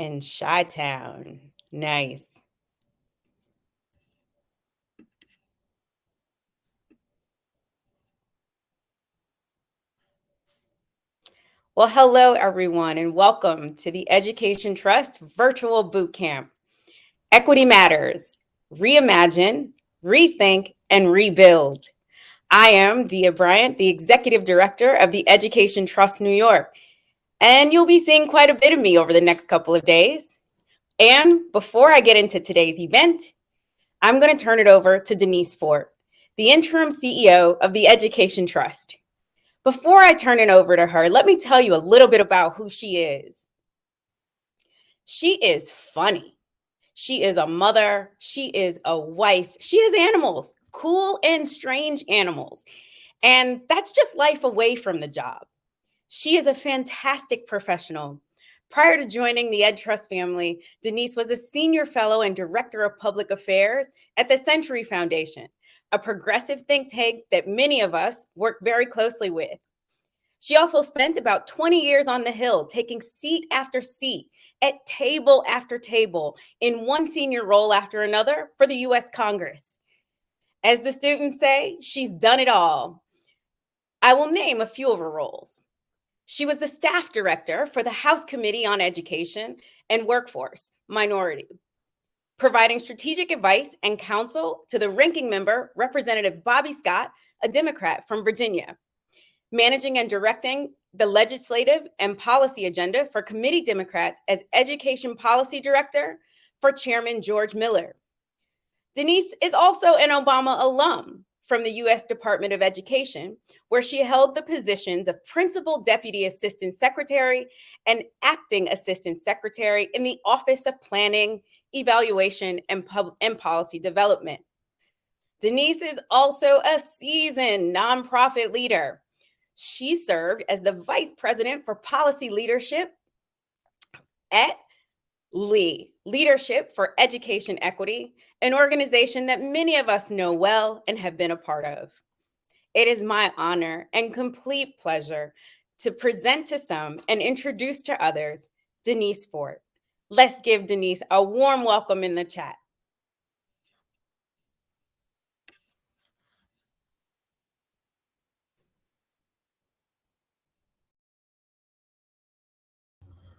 in Chi-Town. Nice. Well, hello, everyone, and welcome to the Education Trust Virtual Bootcamp. Equity Matters, Reimagine, Rethink, and Rebuild. I am Dia Bryant, the Executive Director of the Education Trust New York, and you'll be seeing quite a bit of me over the next couple of days. And before I get into today's event, I'm going to turn it over to Denise Fort, the Interim CEO of the Education Trust. Before I turn it over to her, let me tell you a little bit about who she is. She is funny. She is a mother. She is a wife. She has animals, cool and strange animals. And that's just life away from the job. She is a fantastic professional. Prior to joining the Ed Trust family, Denise was a senior fellow and director of public affairs at the Century Foundation, a progressive think tank that many of us work very closely with. She also spent about 20 years on the Hill, taking seat after seat at table after table in one senior role after another for the U.S. Congress. As the students say, she's done it all. I will name a few of her roles. She was the staff director for the House Committee on Education and Workforce Minority, providing strategic advice and counsel to the ranking member, Representative Bobby Scott, a Democrat from Virginia, managing and directing the legislative and policy agenda for committee Democrats as Education Policy Director for Chairman George Miller. Denise is also an Obama alum from the U.S. Department of Education, where she held the positions of Principal Deputy Assistant Secretary and Acting Assistant Secretary in the Office of Planning, Evaluation, and Policy Development. Denise is also a seasoned nonprofit leader. She served as the Vice President for Policy Leadership at Leadership for Education Equity, an organization that many of us know well and have been a part of. It is my honor and complete pleasure to present to some and introduce to others Denise Fort. Let's give Denise a warm welcome in the chat.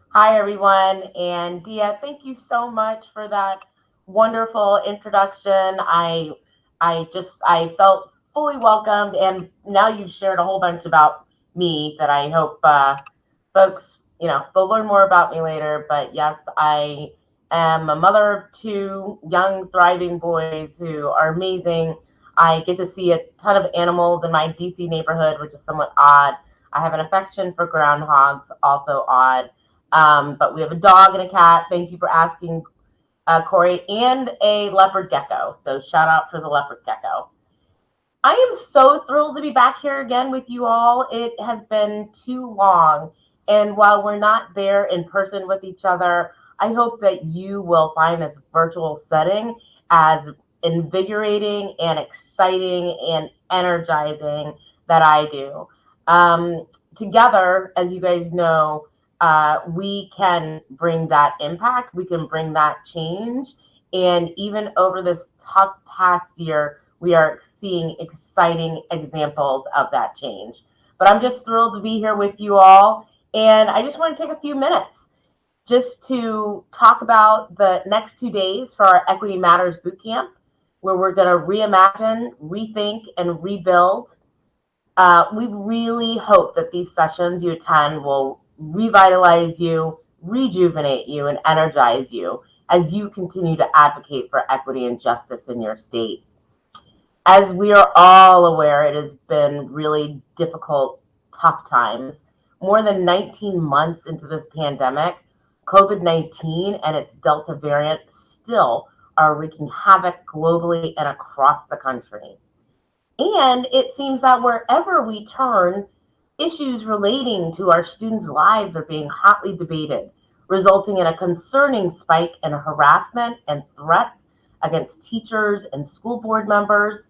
Hi, everyone. And Dia, thank you so much for that wonderful introduction. I felt fully welcomed, and now you've shared a whole bunch about me that I hope folks, they'll learn more about me later. But yes, I am a mother of two young, thriving boys who are amazing. I get to see a ton of animals in my DC neighborhood, which is somewhat odd. I have an affection for groundhogs, also odd. But we have a dog and a cat. Thank you for asking, Corey, and a leopard gecko. So shout out for the leopard gecko. I am so thrilled to be back here again with you all. It has been too long. And while we're not there in person with each other, I hope that you will find this virtual setting as invigorating and exciting and energizing that I do. Together, as you guys know, we can bring that impact, we can bring that change. And even over this tough past year, we are seeing exciting examples of that change. But I'm just thrilled to be here with you all. And I just want to take a few minutes just to talk about the next 2 days for our Equity Matters Bootcamp, where we're going to reimagine, rethink, and rebuild. We really hope that these sessions you attend will revitalize you, rejuvenate you, and energize you as you continue to advocate for equity and justice in your state. As we are all aware, it has been really difficult, tough times. More than 19 months into this pandemic, COVID-19 and its Delta variant still are wreaking havoc globally and across the country. And it seems that wherever we turn, issues relating to our students' lives are being hotly debated, resulting in a concerning spike in harassment and threats against teachers and school board members.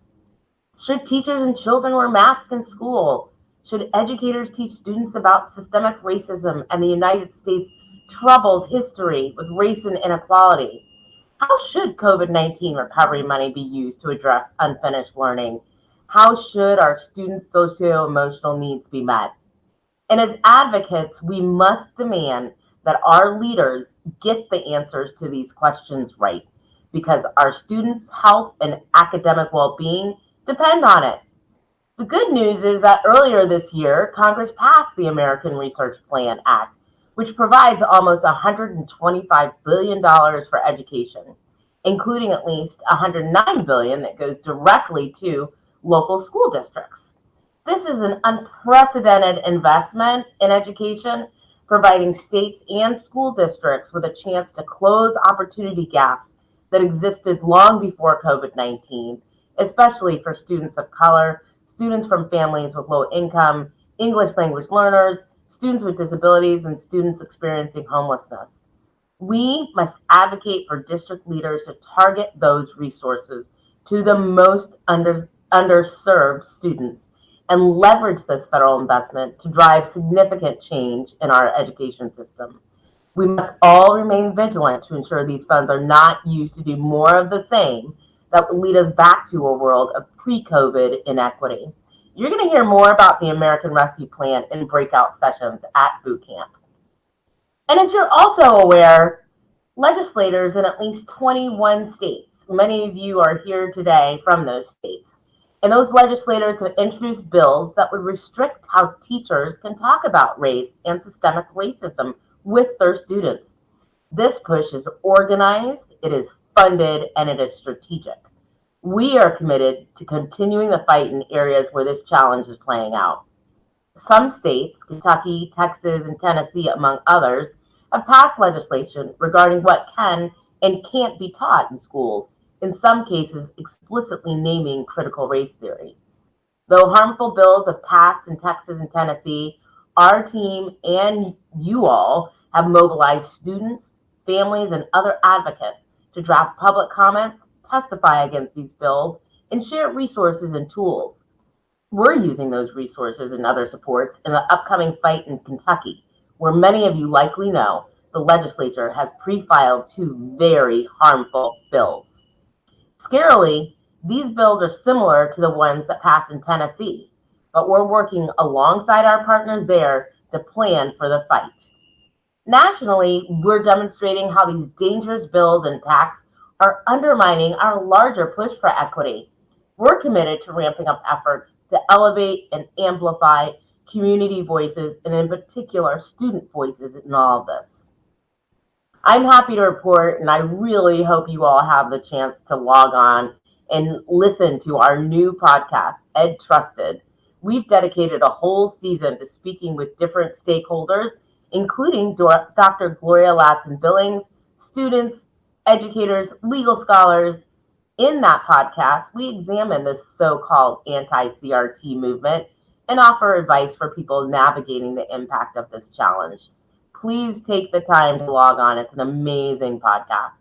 Should teachers and children wear masks in school? Should educators teach students about systemic racism and the United States troubled history with race and inequality. How should COVID-19 recovery money be used to address unfinished learning? How should our students' socio-emotional needs be met? And as advocates, we must demand that our leaders get the answers to these questions right, because our students' health and academic well-being depend on it. The good news is that earlier this year, Congress passed the American Research Plan Act, which provides almost $125 billion for education, including at least $109 billion that goes directly to local school districts. This is an unprecedented investment in education, providing states and school districts with a chance to close opportunity gaps that existed long before COVID-19, especially for students of color, students from families with low income, English language learners, students with disabilities, and students experiencing homelessness. We must advocate for district leaders to target those resources to the most underserved students and leverage this federal investment to drive significant change in our education system. We must all remain vigilant to ensure these funds are not used to do more of the same that will lead us back to a world of pre-COVID inequity. You're going to hear more about the American Rescue Plan in breakout sessions at boot camp. And as you're also aware, legislators in at least 21 states, many of you are here today from those states, and those legislators have introduced bills that would restrict how teachers can talk about race and systemic racism with their students. This push is organized, it is funded, and it is strategic. We are committed to continuing the fight in areas where this challenge is playing out. Some states, Kentucky, Texas, and Tennessee, among others, have passed legislation regarding what can and can't be taught in schools, in some cases explicitly naming critical race theory. Though harmful bills have passed in Texas and Tennessee, our team and you all have mobilized students, families, and other advocates to draft public comments, testify against these bills, and share resources and tools. We're using those resources and other supports in the upcoming fight in Kentucky, where many of you likely know the legislature has pre-filed two very harmful bills. Scarily, these bills are similar to the ones that passed in Tennessee, but we're working alongside our partners there to plan for the fight. Nationally, we're demonstrating how these dangerous bills and attacks are undermining our larger push for equity. We're committed to ramping up efforts to elevate and amplify community voices, and in particular, student voices in all of this. I'm happy to report, and I really hope you all have the chance to log on and listen to our new podcast, Ed Trusted. We've dedicated a whole season to speaking with different stakeholders, including Dr. Gloria Latson-Billings, students, educators, legal scholars. In that podcast, we examine this so-called anti-CRT movement and offer advice for people navigating the impact of this challenge. Please take the time to log on. It's an amazing podcast.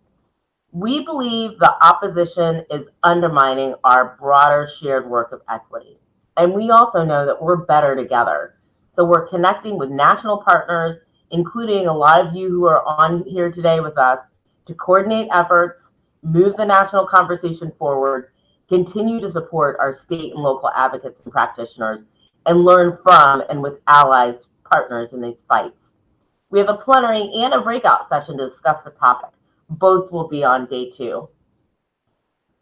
We believe the opposition is undermining our broader shared work of equity. And we also know that we're better together. So we're connecting with national partners, including a lot of you who are on here today with us, to coordinate efforts, move the national conversation forward, continue to support our state and local advocates and practitioners, and learn from and with allies, partners in these fights. We have a plenary and a breakout session to discuss the topic. Both will be on day 2.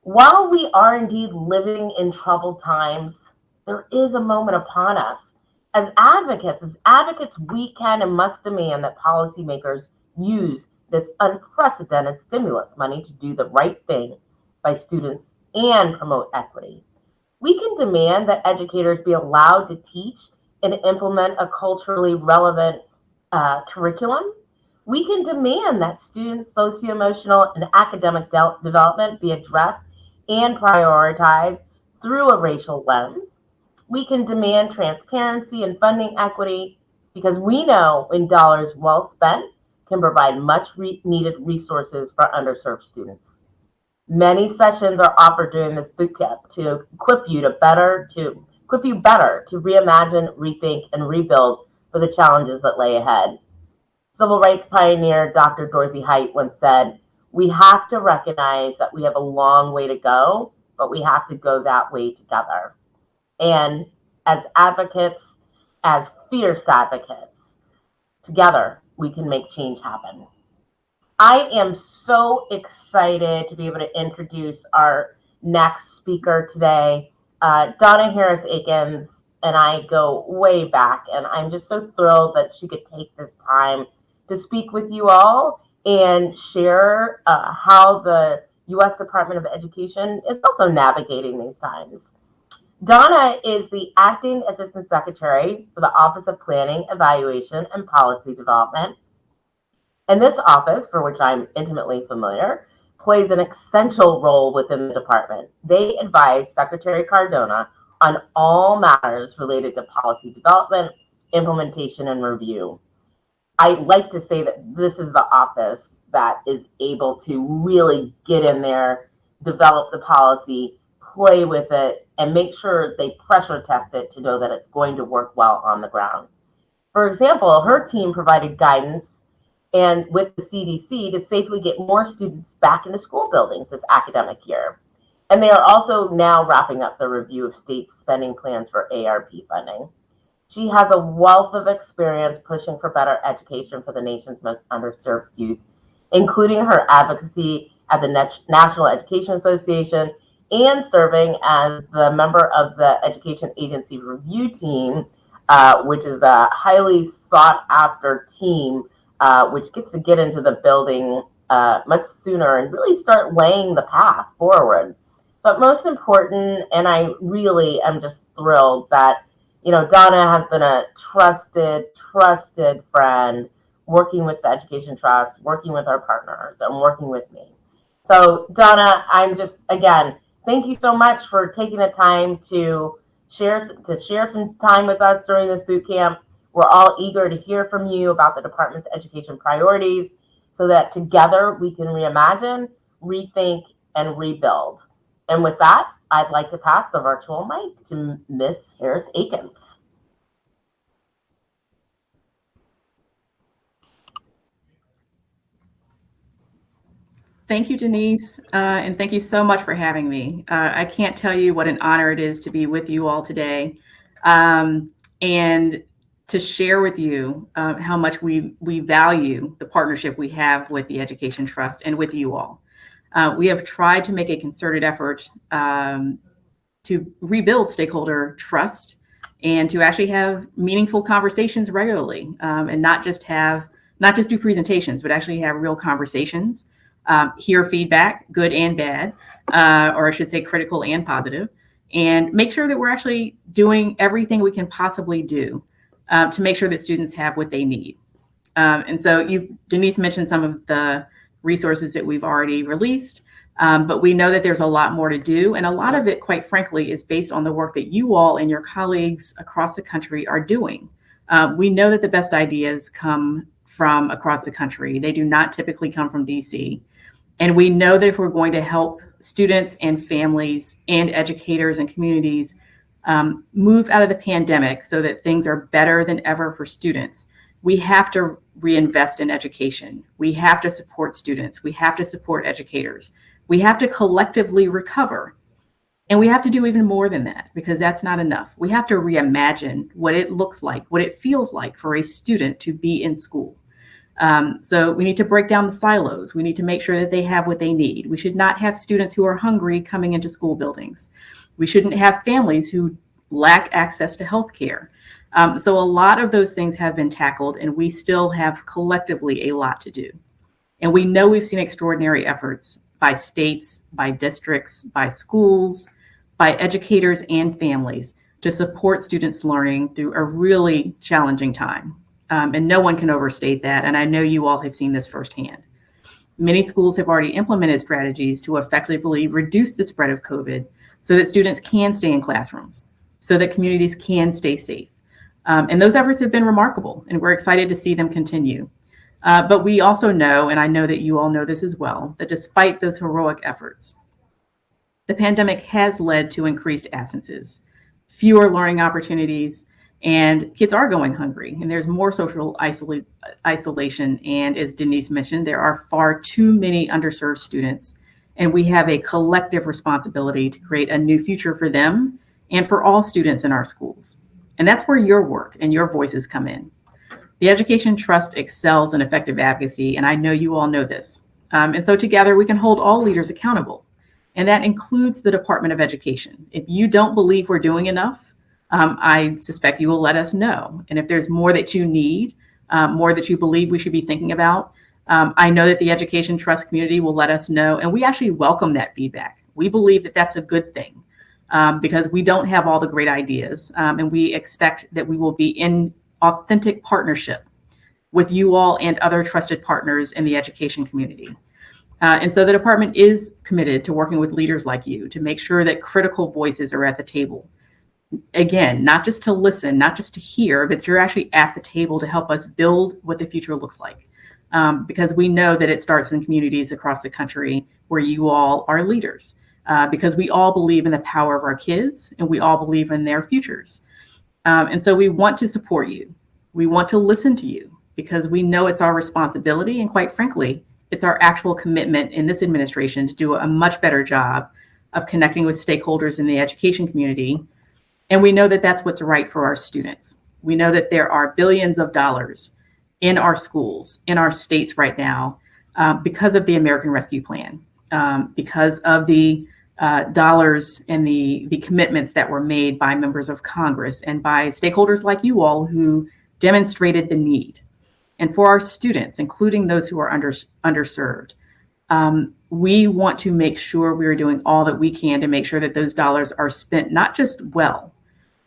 While we are indeed living in troubled times, there is a moment upon us. As advocates, we can and must demand that policymakers use this unprecedented stimulus money to do the right thing by students and promote equity. We can demand that educators be allowed to teach and implement a culturally relevant curriculum. We can demand that students' socio-emotional and academic development be addressed and prioritized through a racial lens. We can demand transparency and funding equity, because we know when dollars well spent can provide much needed resources for underserved students. Many sessions are offered during this bootcamp to equip you better to reimagine, rethink, and rebuild for the challenges that lay ahead. Civil rights pioneer Dr. Dorothy Height once said, "We have to recognize that we have a long way to go, but we have to go that way together." And as advocates, as fierce advocates, together we can make change happen. I am so excited to be able to introduce our next speaker today. Donna Harris Aikens and I go way back, and I'm just so thrilled that she could take this time to speak with you all and share how the U.S. Department of Education is also navigating these times. Donna is the Acting Assistant Secretary for the Office of Planning, Evaluation, and Policy Development. And this office, for which I'm intimately familiar, plays an essential role within the department. They advise Secretary Cardona on all matters related to policy development, implementation, and review. I like to say that this is the office that is able to really get in there, develop the policy, play with it, and make sure they pressure test it to know that it's going to work well on the ground. For example, her team provided guidance and with the CDC to safely get more students back into school buildings this academic year. And they are also now wrapping up the review of state spending plans for ARP funding. She has a wealth of experience pushing for better education for the nation's most underserved youth, including her advocacy at the National Education Association and serving as the member of the Education Agency Review Team, which is a highly sought after team which gets to get into the building much sooner and really start laying the path forward. But most important, and I really am just thrilled that, Donna has been a trusted friend working with the Education Trust, working with our partners, and working with me. So Donna, I'm just, again, thank you so much for taking the time to share some time with us during this boot camp. We're all eager to hear from you about the department's education priorities so that together we can reimagine, rethink, and rebuild. And with that, I'd like to pass the virtual mic to Ms. Harris Aikens. Thank you, Denise, and thank you so much for having me. I can't tell you what an honor it is to be with you all today, and to share with you how much we value the partnership we have with the Education Trust and with you all. We have tried to make a concerted effort to rebuild stakeholder trust and to actually have meaningful conversations regularly, and not just do presentations, but actually have real conversations. Hear feedback, good and bad, or I should say critical and positive, and make sure that we're actually doing everything we can possibly do to make sure that students have what they need. And so Denise mentioned some of the resources that we've already released, but we know that there's a lot more to do. And a lot of it, quite frankly, is based on the work that you all and your colleagues across the country are doing. We know that the best ideas come from across the country. They do not typically come from DC. And we know that if we're going to help students and families and educators and communities move out of the pandemic so that things are better than ever for students, we have to reinvest in education. We have to support students. We have to support educators. We have to collectively recover. And we have to do even more than that, because that's not enough. We have to reimagine what it looks like, what it feels like for a student to be in school. So we need to break down the silos. We need to make sure that they have what they need. We should not have students who are hungry coming into school buildings. We shouldn't have families who lack access to healthcare. So a lot of those things have been tackled, and we still have collectively a lot to do. And we know we've seen extraordinary efforts by states, by districts, by schools, by educators and families to support students' learning through a really challenging time. And no one can overstate that. And I know you all have seen this firsthand. Many schools have already implemented strategies to effectively reduce the spread of COVID so that students can stay in classrooms, so that communities can stay safe. And those efforts have been remarkable, and we're excited to see them continue. But we also know, and I know that you all know this as well, that despite those heroic efforts, the pandemic has led to increased absences, fewer learning opportunities, And kids are going hungry, and there's more social isolation. And as Denise mentioned, there are far too many underserved students, and we have a collective responsibility to create a new future for them and for all students in our schools. And that's where your work and your voices come in. The Education Trust excels in effective advocacy, and I know you all know this. And so together we can hold all leaders accountable, and that includes the Department of Education. If you don't believe we're doing enough, I suspect you will let us know. And if there's more that you need, more that you believe we should be thinking about, I know that the Education Trust community will let us know. And we actually welcome that feedback. We believe that that's a good thing because we don't have all the great ideas. And we expect that we will be in authentic partnership with you all and other trusted partners in the education community. And so the department is committed to working with leaders like you to make sure that critical voices are at the table. Again, not just to listen, not just to hear, but you're actually at the table to help us build what the future looks like. Because we know that it starts in communities across the country where you all are leaders. Because we all believe in the power of our kids and we all believe in their futures. And so we want to support you. We want to listen to you because we know it's our responsibility. And quite frankly, it's our actual commitment in this administration to do a much better job of connecting with stakeholders in the education community. And we know that that's what's right for our students. We know that there are billions of dollars in our schools, in our states right now, because of the American Rescue Plan, because of the dollars and the commitments that were made by members of Congress and by stakeholders like you all who demonstrated the need. And for our students, including those who are underserved, we want to make sure we are doing all that we can to make sure that those dollars are spent not just well,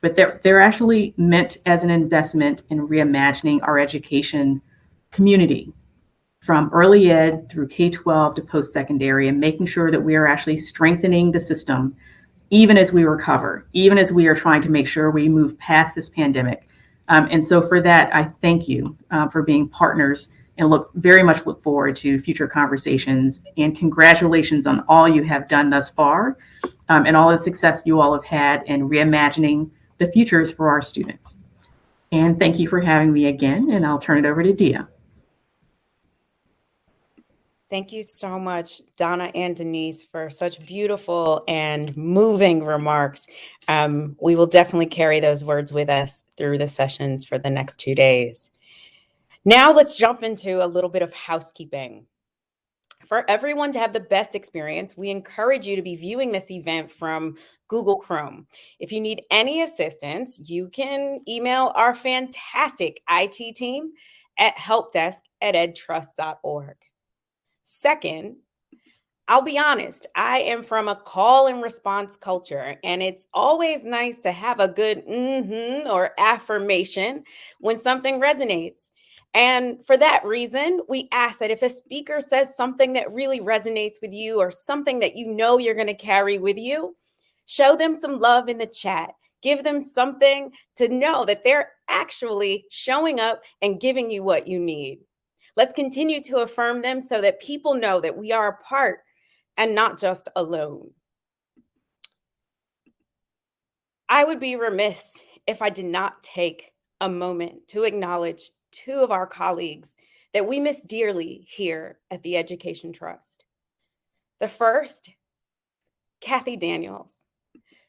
but they're actually meant as an investment in reimagining our education community from early ed through K-12 to post-secondary and making sure that we are actually strengthening the system even as we recover, even as we are trying to make sure we move past this pandemic. And so for that, I thank you for being partners and very much look forward to future conversations, and congratulations on all you have done thus far and all the success you all have had in reimagining the futures for our students. And thank you for having me again, and I'll turn it over to Dia. Thank you so much, Donna and Denise, for such beautiful and moving remarks. We will definitely carry those words with us through the sessions for the next 2 days. Now let's jump into a little bit of housekeeping. For everyone to have the best experience, we encourage you to be viewing this event from Google Chrome. If you need any assistance, you can email our fantastic IT team at helpdesk@edtrust.org. Second, I'll be honest, I am from a call and response culture, and it's always nice to have a good or affirmation when something resonates. And for that reason, we ask that if a speaker says something that really resonates with you or something that you know you're going to carry with you, show them some love in the chat. Give them something to know that they're actually showing up and giving you what you need. Let's continue to affirm them so that people know that we are a part and not just alone. I would be remiss if I did not take a moment to acknowledge 2 of our colleagues that we miss dearly here at the Education Trust. The first, Kathy Daniels,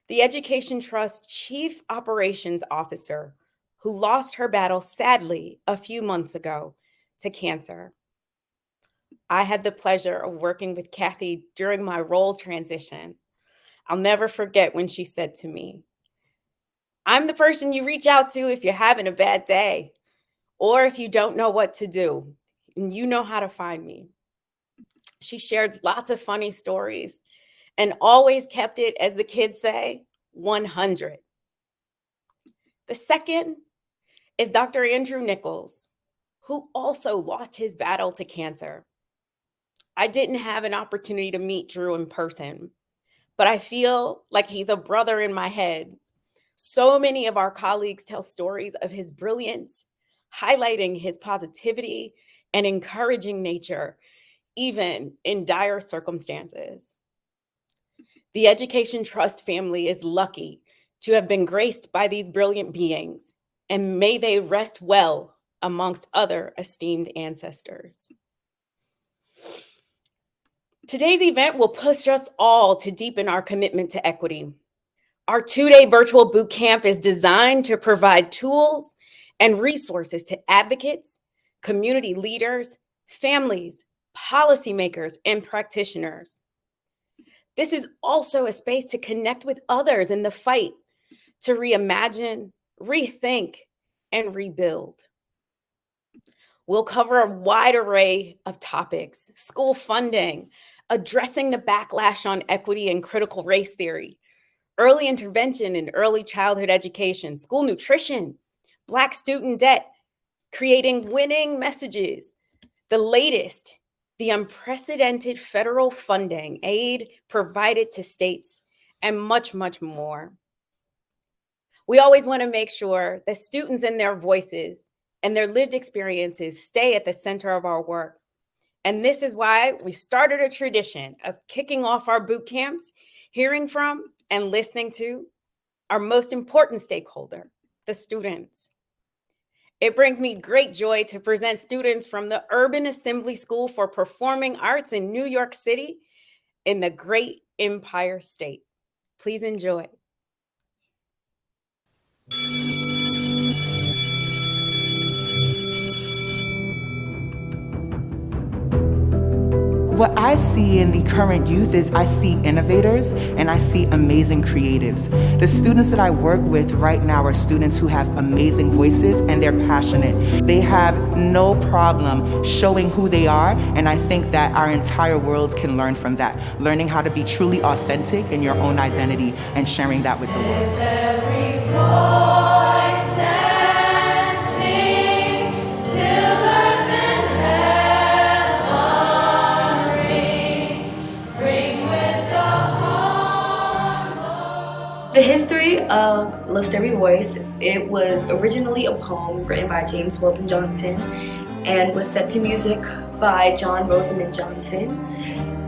the Education Trust Chief Operations Officer, who lost her battle sadly a few months ago to cancer. I had the pleasure of working with Kathy during my role transition. I'll never forget when she said to me, "I'm the person you reach out to if you're having a bad day, or if you don't know what to do, and you know how to find me." She shared lots of funny stories and always kept it, as the kids say, 100. The second is Dr. Andrew Nichols, who also lost his battle to cancer. I didn't have an opportunity to meet Drew in person, but I feel like he's a brother in my head. So many of our colleagues tell stories of his brilliance, highlighting his positivity and encouraging nature, even in dire circumstances. The Education Trust family is lucky to have been graced by these brilliant beings. and may they rest well amongst other esteemed ancestors. Today's event will push us all to deepen our commitment to equity. Our 2-day virtual boot camp is designed to provide tools and resources to advocates, community leaders, families, policymakers, and practitioners. This is also a space to connect with others in the fight to reimagine, rethink, and rebuild. We'll cover a wide array of topics: school funding, addressing the backlash on equity and critical race theory, early intervention in early childhood education, school nutrition, Black student debt, creating winning messages, the latest, the unprecedented federal funding, aid provided to states, and much, much more. We always want to make sure that students and their voices and their lived experiences stay at the center of our work. And this is why we started a tradition of kicking off our boot camps, hearing from and listening to our most important stakeholder, the students. It brings me great joy to present students from the Urban Assembly School for Performing Arts in New York City in the Great Empire State. Please enjoy. What I see in the current youth is I see innovators and I see amazing creatives. The students that I work with right now are students who have amazing voices and they're passionate. They have no problem showing who they are, and I think that our entire world can learn from that. Learning how to be truly authentic in your own identity and sharing that with the world. The history of Lift Every Voice, it was originally a poem written by James Weldon Johnson and was set to music by John Rosamond Johnson.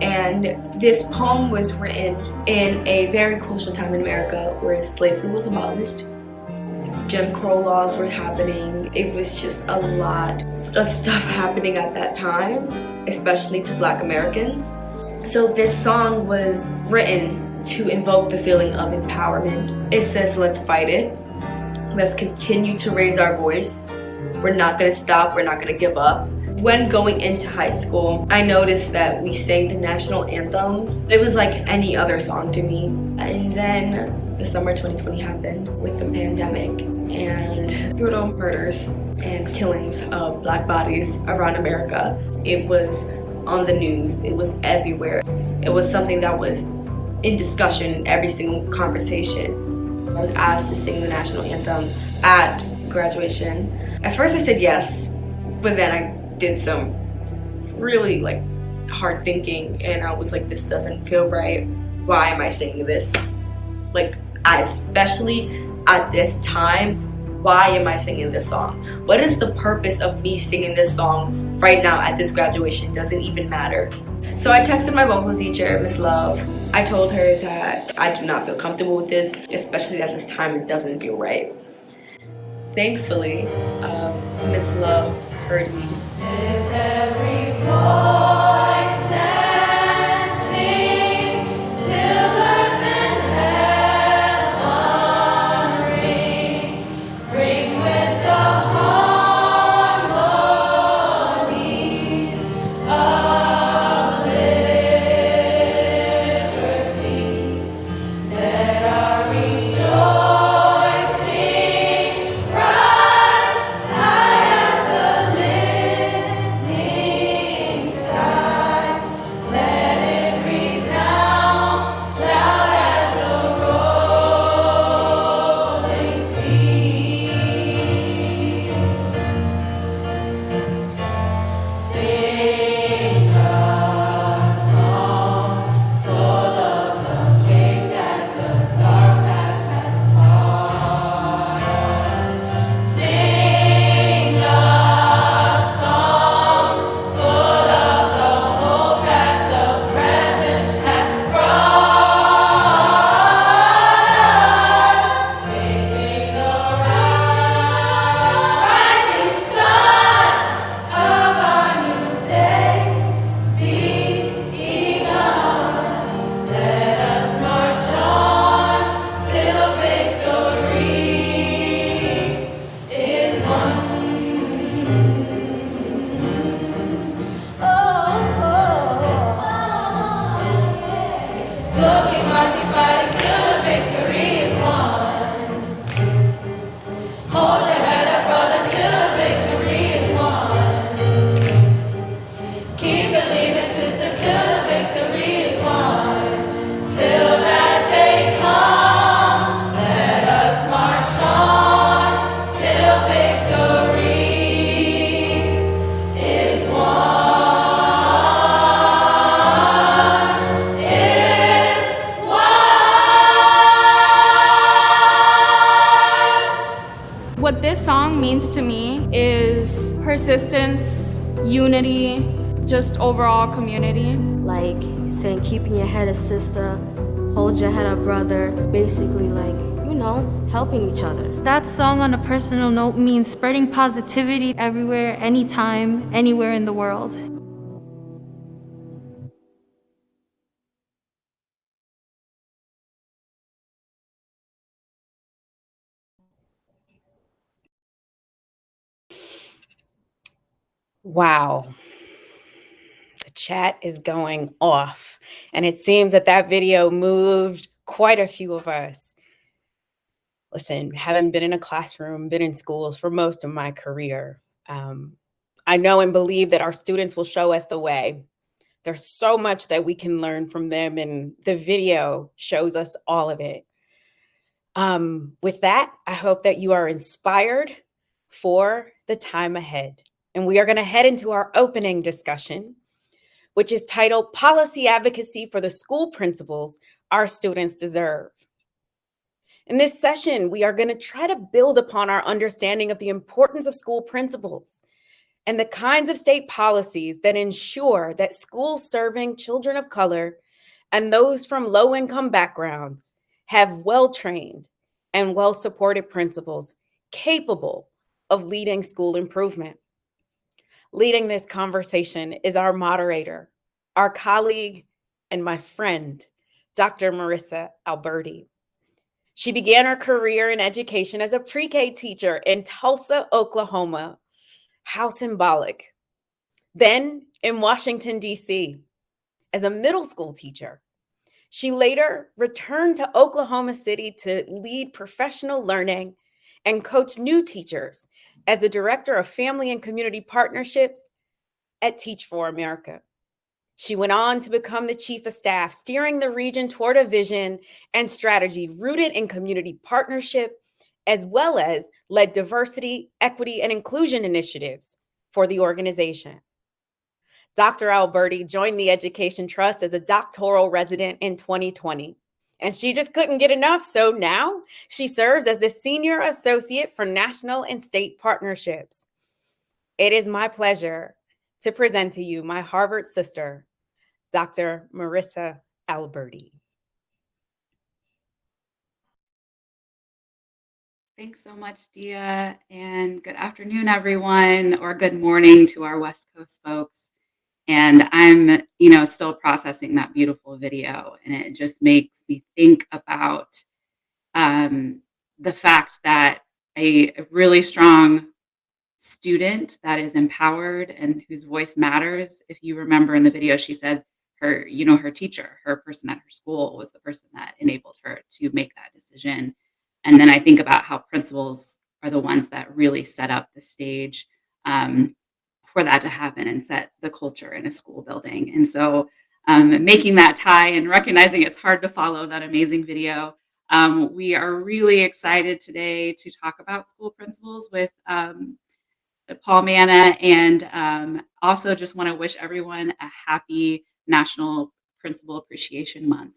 And this poem was written in a very crucial time in America where slavery was abolished. Jim Crow laws were happening. It was just a lot of stuff happening at that time, especially to Black Americans. So this song was written to invoke the feeling of empowerment. It says, let's fight it. Let's continue to raise our voice. We're not gonna stop, we're not gonna give up. When going into high school, I noticed that we sang the national anthems. It was like any other song to me. And then the summer 2020 happened with the pandemic and brutal murders and killings of Black bodies around America. It was on the news, it was everywhere. It was something that was in discussion in every single conversation. I was asked to sing the national anthem at graduation. At first I said yes, but then I did some really hard thinking and I was like, this doesn't feel right. Why am I singing this? Especially at this time, why am I singing this song? What is the purpose of me singing this song right now at this graduation? Doesn't even matter. So I texted my vocals teacher, Miss Love. I told her that I do not feel comfortable with this, especially at this time, it doesn't feel right. Thankfully, Miss Love heard me. Lift every voice and sing till earth and heaven ring. Bring with the harmonies of liberty. Let our rejoicing rise high as the listening sky. What this song means to me is persistence, unity, just overall community. Like saying, keeping your head up, sister, hold your head up, brother. Basically, like, helping each other. That song, on a personal note, means spreading positivity everywhere, anytime, anywhere in the world. Wow. The chat is going off. And it seems that video moved quite a few of us. Listen, having been in a classroom, been in schools for most of my career, I know and believe that our students will show us the way. There's so much that we can learn from them, and the video shows us all of it. With that, I hope that you are inspired for the time ahead. And we are going to head into our opening discussion, which is titled Policy Advocacy for the School Principals Our Students Deserve. In this session, we are going to try to build upon our understanding of the importance of school principals and the kinds of state policies that ensure that schools serving children of color and those from low-income backgrounds have well-trained and well-supported principals capable of leading school improvement. Leading this conversation is our moderator, our colleague, and my friend, Dr. Marissa Alberti. She began her career in education as a pre-K teacher in Tulsa, Oklahoma. How symbolic. Then in Washington, D.C., as a middle school teacher. She later returned to Oklahoma City to lead professional learning and coach new teachers as the director of family and community partnerships at Teach for America. She went on to become the chief of staff, steering the region toward a vision and strategy rooted in community partnership, as well as led diversity, equity, and inclusion initiatives for the organization. Dr. Alberti joined the Education Trust as a doctoral resident in 2020, and she just couldn't get enough. So now she serves as the Senior Associate for National and State Partnerships. It is my pleasure to present to you my Harvard sister, Dr. Marissa Alberti. Thanks so much, Dia, and good afternoon, everyone, or good morning to our West Coast folks. And I'm, still processing that beautiful video, and it just makes me think about the fact that a really strong student that is empowered and whose voice matters. If you remember in the video, she said her teacher, her person at her school was the person that enabled her to make that decision. And then I think about how principals are the ones that really set up the stage for that to happen and set the culture in a school building. And so making that tie and recognizing it's hard to follow that amazing video. We are really excited today to talk about school principals with Paul Manna, and also just want to wish everyone a happy National Principal Appreciation Month.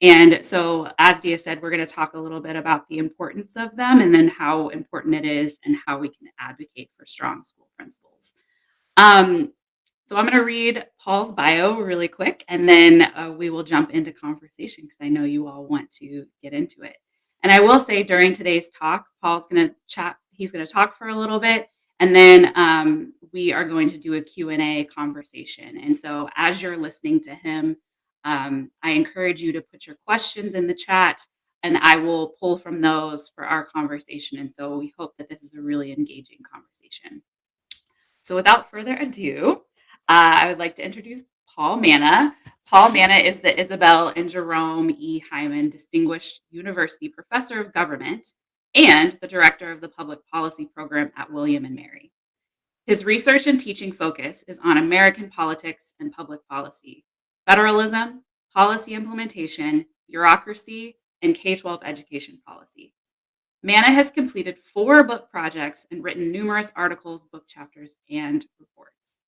And so, as Dia said, we're going to talk a little bit about the importance of them and then how important it is and how we can advocate for strong school principals. So I'm going to read Paul's bio really quick, and then we will jump into conversation because I know you all want to get into it. And I will say during today's talk, Paul's going to chat. He's going to talk for a little bit, and then we are going to do a Q&A conversation. And so as you're listening to him, I encourage you to put your questions in the chat, and I will pull from those for our conversation. And so we hope that this is a really engaging conversation. So without further ado, I would like to introduce Paul Manna. Paul Manna is the Isabel and Jerome E. Hyman Distinguished University Professor of Government and the Director of the Public Policy Program at William & Mary. His research and teaching focus is on American politics and public policy, federalism, policy implementation, bureaucracy, and K-12 education policy. Manna has completed 4 book projects and written numerous articles, book chapters, and reports.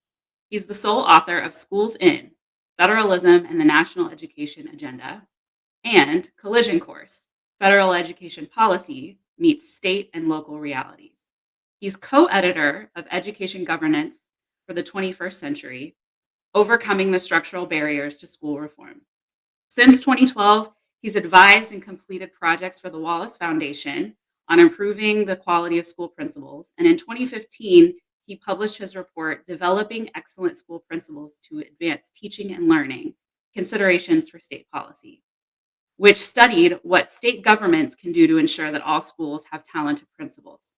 He's the sole author of Schools In, Federalism and the National Education Agenda, and Collision Course, Federal Education Policy Meets State and Local Realities. He's co-editor of Education Governance for the 21st Century, Overcoming the Structural Barriers to School Reform. Since 2012, he's advised and completed projects for the Wallace Foundation on improving the quality of school principals. And in 2015, he published his report, Developing Excellent School Principals to Advance Teaching and Learning, Considerations for State Policy, which studied what state governments can do to ensure that all schools have talented principals.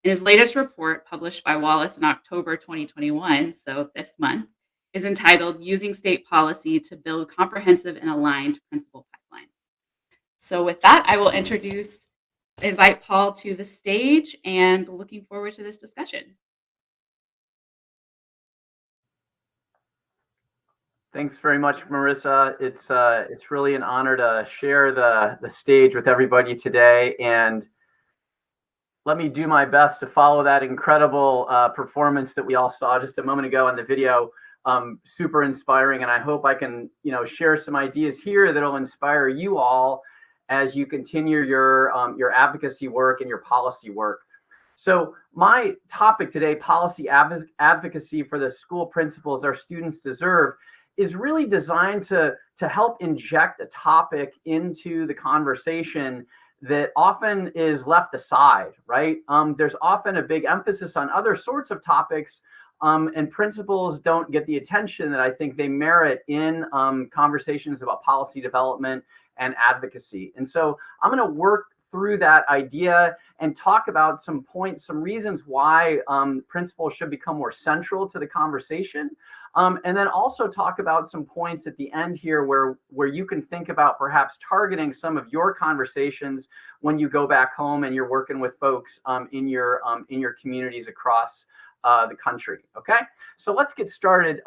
In his latest report, published by Wallace in October 2021, so this month, is entitled Using State Policy to Build Comprehensive and Aligned Principal Pipelines. So with that, I will invite Paul to the stage, and looking forward to this discussion. Thanks very much, Marissa. It's really an honor to share the stage with everybody today, and let me do my best to follow that incredible performance that we all saw just a moment ago in the video. Super inspiring, and I hope I can, share some ideas here that'll inspire you all as you continue your advocacy work and your policy work. So my topic today, policy advocacy for the school principals our students deserve, is really designed to help inject a topic into the conversation that often is left aside, right? There's often a big emphasis on other sorts of topics, and principals don't get the attention that I think they merit in conversations about policy development and advocacy. And so I'm going to work through that idea and talk about some points, some reasons why principals should become more central to the conversation. And then also talk about some points at the end here where you can think about perhaps targeting some of your conversations when you go back home and you're working with folks in your communities across the country. Okay, so let's get started.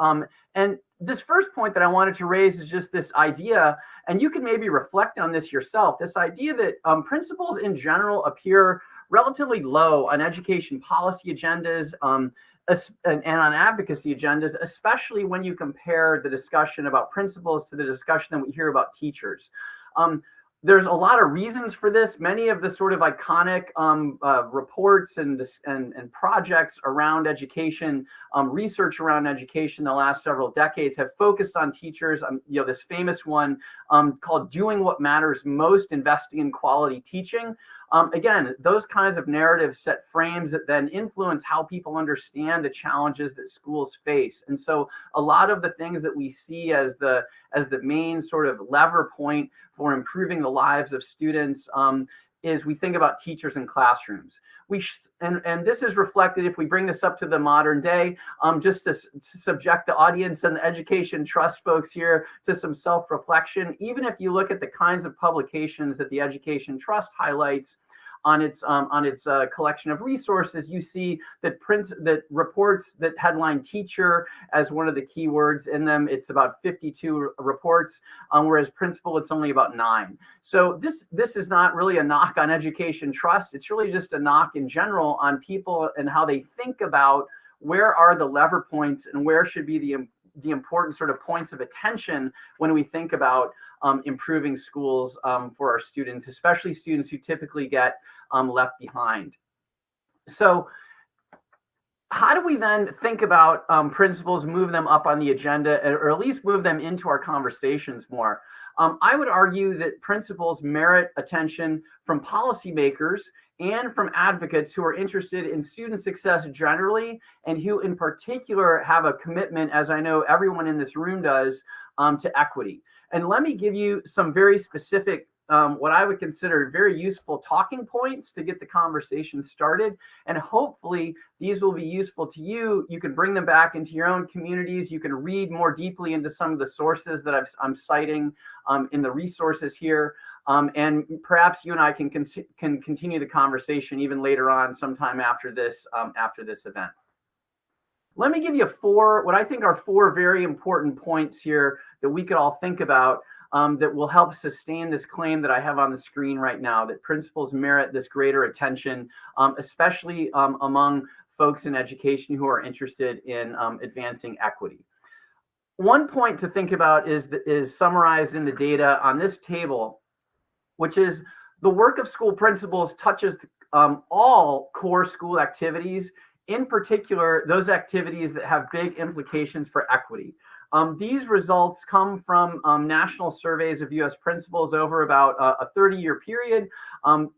And this first point that I wanted to raise is just this idea, and you can maybe reflect on this yourself, this idea that principals in general appear relatively low on education policy agendas and on advocacy agendas, especially when you compare the discussion about principals to the discussion that we hear about teachers. There's a lot of reasons for this. Many of the sort of iconic reports and projects around education, research around education the last several decades have focused on teachers. This famous one called Doing What Matters Most, Investing in Quality Teaching. Again, those kinds of narratives set frames that then influence how people understand the challenges that schools face. And so a lot of the things that we see as the main sort of lever point for improving the lives of students is we think about teachers in classrooms. And this is reflected, if we bring this up to the modern day, just to subject the audience and the Education Trust folks here to some self-reflection. Even if you look at the kinds of publications that the Education Trust highlights on its collection of resources, you see that reports that headline teacher as one of the keywords in them, it's about 52 reports, whereas principal, it's only about 9. So this is not really a knock on Education Trust. It's really just a knock in general on people and how they think about where are the lever points and where should be the important sort of points of attention when we think about improving schools for our students, especially students who typically get left behind. So how do we then think about principals, move them up on the agenda, or at least move them into our conversations more? I would argue that principals merit attention from policymakers and from advocates who are interested in student success generally, and who in particular have a commitment, as I know everyone in this room does, to equity. And let me give you some very specific, what I would consider very useful talking points to get the conversation started. And hopefully these will be useful to you. You can bring them back into your own communities. You can read more deeply into some of the sources that I'm citing in the resources here. And perhaps you and I can continue the conversation even later on, sometime after this event. Let me give you what I think are four very important points here that we could all think about that will help sustain this claim that I have on the screen right now, that principals merit this greater attention, especially among folks in education who are interested in advancing equity. One point to think about is summarized in the data on this table, which is the work of school principals touches all core school activities, in particular, those activities that have big implications for equity. These results come from national surveys of U.S. principals over about a 30-year period.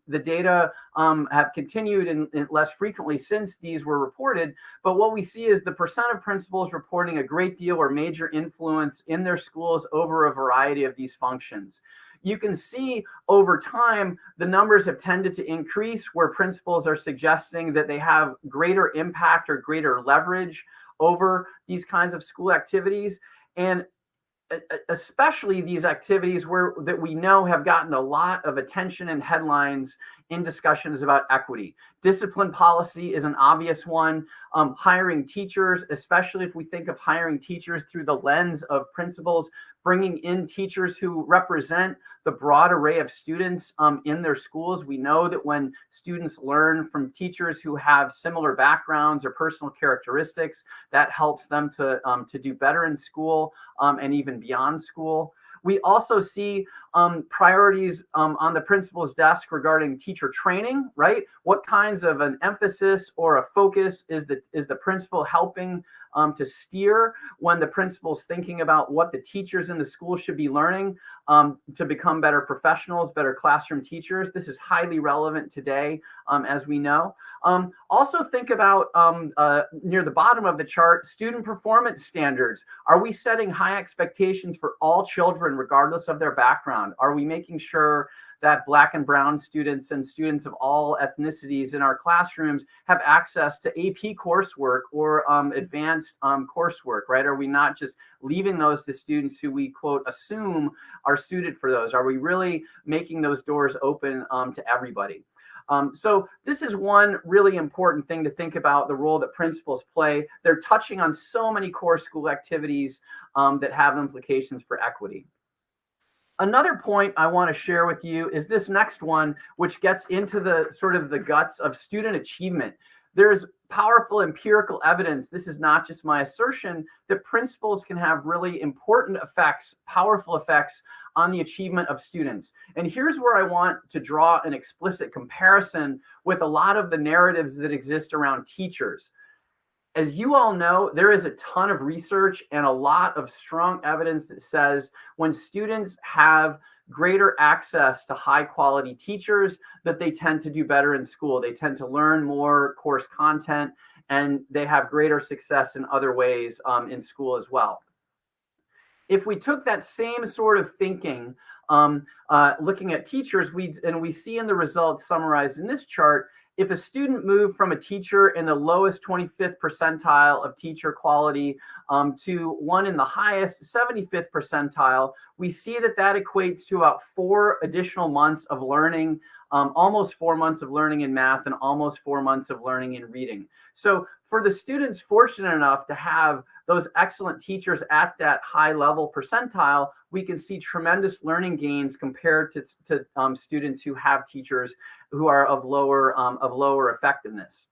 The data have continued and less frequently since these were reported. But what we see is the percent of principals reporting a great deal or major influence in their schools over a variety of these functions. You can see over time, the numbers have tended to increase where principals are suggesting that they have greater impact or greater leverage over these kinds of school activities, and especially these activities that we know have gotten a lot of attention and headlines in discussions about equity. Discipline policy is an obvious one. Hiring teachers, especially if we think of hiring teachers through the lens of principals, bringing in teachers who represent the broad array of students in their schools. We know that when students learn from teachers who have similar backgrounds or personal characteristics, that helps them to do better in school and even beyond school. We also see priorities on the principal's desk regarding teacher training, right? What kinds of an emphasis or a focus is the principal helping to steer when the principal's thinking about what the teachers in the school should be learning to become better professionals, better classroom teachers? This is highly relevant today, as we know. Also think about near the bottom of the chart, student performance standards. Are we setting high expectations for all children, regardless of their background? Are we making sure that Black and brown students and students of all ethnicities in our classrooms have access to AP coursework or advanced coursework, right? Are we not just leaving those to students who we, quote, assume are suited for those? Are we really making those doors open to everybody? So this is one really important thing to think about, the role that principals play. They're touching on so many core school activities that have implications for equity. Another point I want to share with you is this next one, which gets into the sort of the guts of student achievement. There's powerful empirical evidence, this is not just my assertion, that principals can have really important effects, powerful effects on the achievement of students. And here's where I want to draw an explicit comparison with a lot of the narratives that exist around teachers. As you all know, there is a ton of research and a lot of strong evidence that says when students have greater access to high quality teachers, that they tend to do better in school. They tend to learn more course content and they have greater success in other ways in school as well. If we took that same sort of thinking, looking at teachers, we see in the results summarized in this chart, if a student moved from a teacher in the lowest 25th percentile of teacher quality to one in the highest 75th percentile, we see that equates to about 4 additional months of learning, almost 4 months of learning in math and almost 4 months of learning in reading. So for the students fortunate enough to have those excellent teachers at that high level percentile, we can see tremendous learning gains compared to students who have teachers who are of lower effectiveness.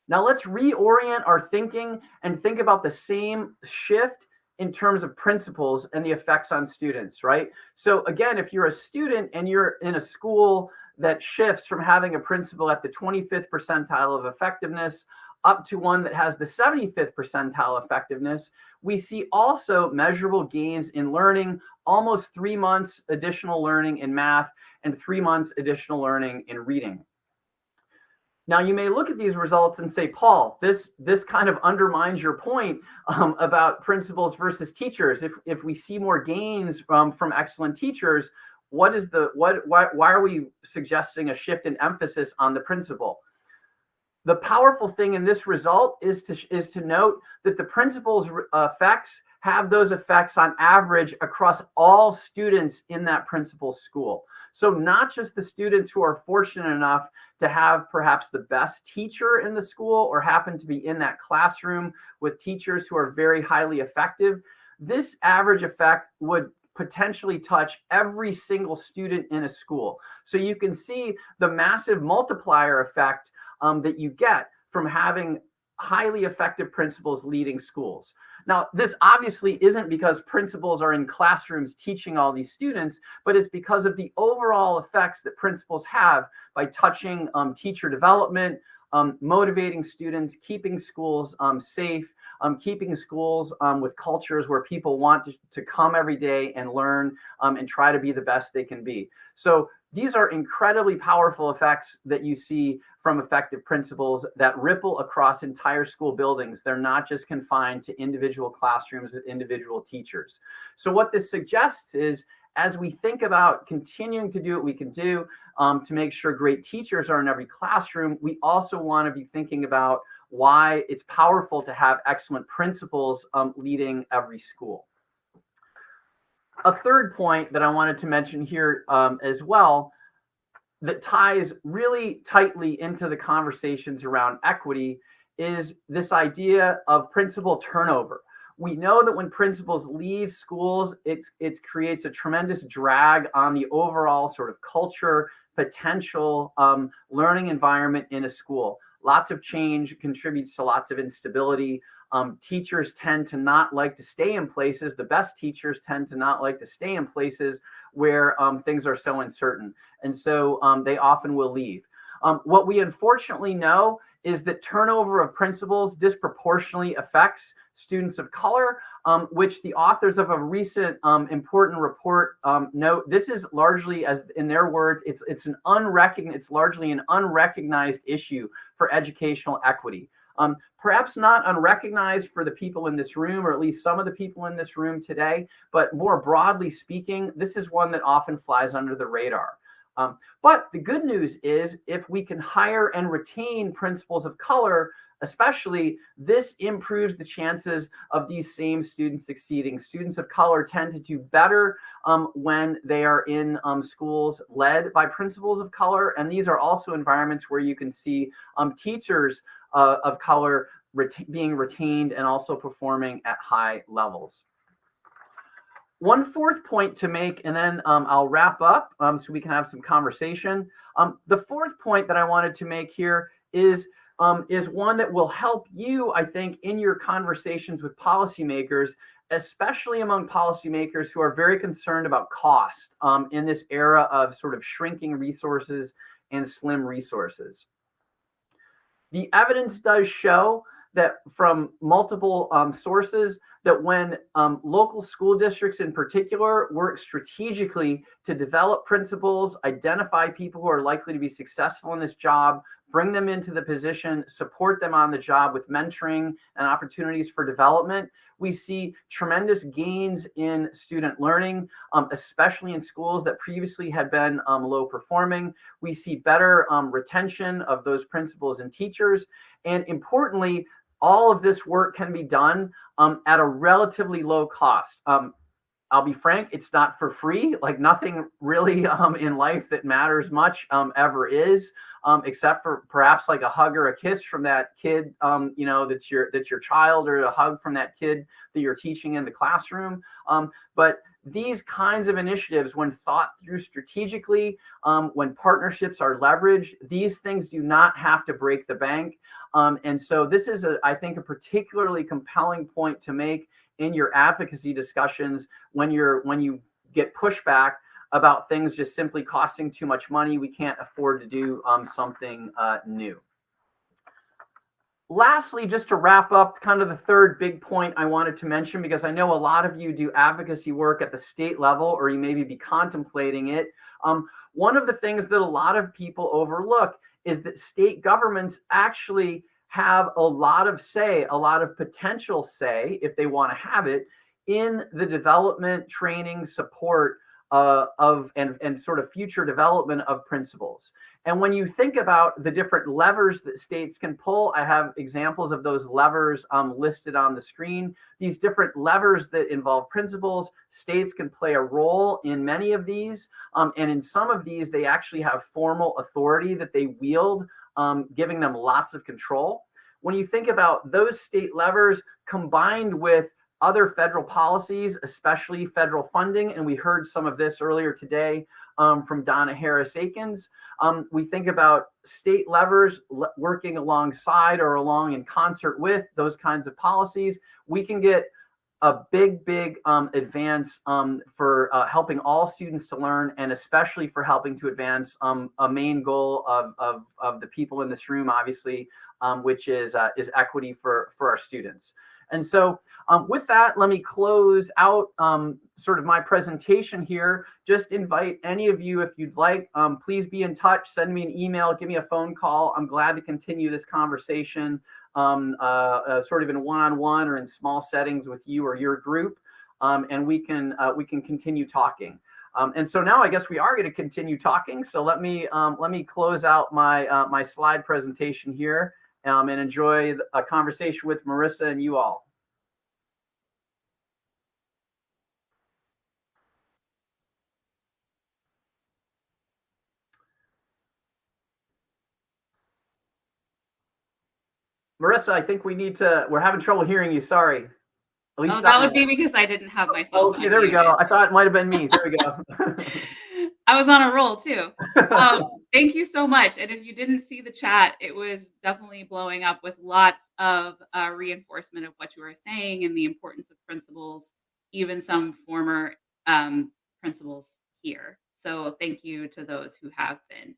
Now let's reorient our thinking and think about the same shift in terms of principals and the effects on students, right? So again, if you're a student and you're in a school that shifts from having a principal at the 25th percentile of effectiveness up to one that has the 75th percentile effectiveness, we see also measurable gains in learning, almost 3 months additional learning in math and 3 months additional learning in reading. Now, you may look at these results and say, Paul, this kind of undermines your point about principals versus teachers. If we see more gains from excellent teachers, why are we suggesting a shift in emphasis on the principal? The powerful thing in this result is to note that the principal's effects have those effects on average across all students in that principal's school. So not just the students who are fortunate enough to have perhaps the best teacher in the school or happen to be in that classroom with teachers who are very highly effective. This average effect would potentially touch every single student in a school. So you can see the massive multiplier effect that you get from having highly effective principals leading schools. Now, this obviously isn't because principals are in classrooms teaching all these students, but it's because of the overall effects that principals have by touching teacher development, motivating students, keeping schools safe, keeping schools with cultures where people want to come every day and learn and try to be the best they can be. So these are incredibly powerful effects that you see from effective principals that ripple across entire school buildings. They're not just confined to individual classrooms with individual teachers. So what this suggests is, as we think about continuing to do what we can do to make sure great teachers are in every classroom, we also want to be thinking about why it's powerful to have excellent principals leading every school. A third point that I wanted to mention here as well that ties really tightly into the conversations around equity is this idea of principal turnover. We know that when principals leave schools, it creates a tremendous drag on the overall sort of culture, potential learning environment in a school. Lots of change contributes to lots of instability. Teachers tend to not like to stay in places. The best teachers tend to not like to stay in places where things are so uncertain. And so they often will leave. What we unfortunately know is that turnover of principals disproportionately affects students of color, which the authors of a recent important report note. This is largely, as in their words, it's largely an unrecognized issue for educational equity. Perhaps not unrecognized for the people in this room, or at least some of the people in this room today, but more broadly speaking, this is one that often flies under the radar. But the good news is, if we can hire and retain principals of color, especially, this improves the chances of these same students succeeding. Students of color tend to do better when they are in schools led by principals of color. And these are also environments where you can see teachers of color being retained and also performing at high levels. One fourth point to make, and then I'll wrap up so we can have some conversation. The fourth point that I wanted to make here is one that will help you, I think, in your conversations with policymakers, especially among policymakers who are very concerned about cost in this era of sort of shrinking resources and slim resources. The evidence does show that from multiple sources that when local school districts in particular work strategically to develop principals, identify people who are likely to be successful in this job, bring them into the position, support them on the job with mentoring and opportunities for development, we see tremendous gains in student learning, especially in schools that previously had been low performing. We see better retention of those principals and teachers. And importantly, all of this work can be done at a relatively low cost. I'll be frank, it's not for free. Like nothing really in life that matters much ever is, except for perhaps like a hug or a kiss from that kid, that's your child, or a hug from that kid that you're teaching in the classroom. But these kinds of initiatives, when thought through strategically, when partnerships are leveraged, these things do not have to break the bank. And so this is, I think, a particularly compelling point to make in your advocacy discussions when you get pushback about things just simply costing too much money. We can't afford to do something new. Lastly, just to wrap up, kind of the third big point I wanted to mention, because I know a lot of you do advocacy work at the state level, or you maybe be contemplating it. One of the things that a lot of people overlook is that state governments actually have a lot of say, a lot of potential say, if they want to have it, in the development, training, support and sort of future development of principals. And when you think about the different levers that states can pull, I have examples of those levers listed on the screen. These different levers that involve principals, states can play a role in many of these. And in some of these, they actually have formal authority that they wield, giving them lots of control. When you think about those state levers combined with other federal policies, especially federal funding, and we heard some of this earlier today from Donna Harris-Aikens. We think about state levers working alongside or along in concert with those kinds of policies. We can get a big advance for helping all students to learn, and especially for helping to advance a main goal of the people in this room, obviously, which is equity for our students. And so with that, let me close out sort of my presentation here. Just invite any of you, if you'd like, please be in touch, send me an email, give me a phone call. I'm glad to continue this conversation sort of in one-on-one or in small settings with you or your group. And we can continue talking. And so now I guess we are going to continue talking. So let me close out my slide presentation here. And enjoy a conversation with Marissa and you all. Marissa, I think we're having trouble hearing you. Sorry. At least that would be because I didn't have myself. Okay, there we go. I thought it might have been me. There we go. I was on a roll too. Thank you so much. And if you didn't see the chat, it was definitely blowing up with lots of reinforcement of what you were saying and the importance of principals, even some former principals here. So thank you to those who have been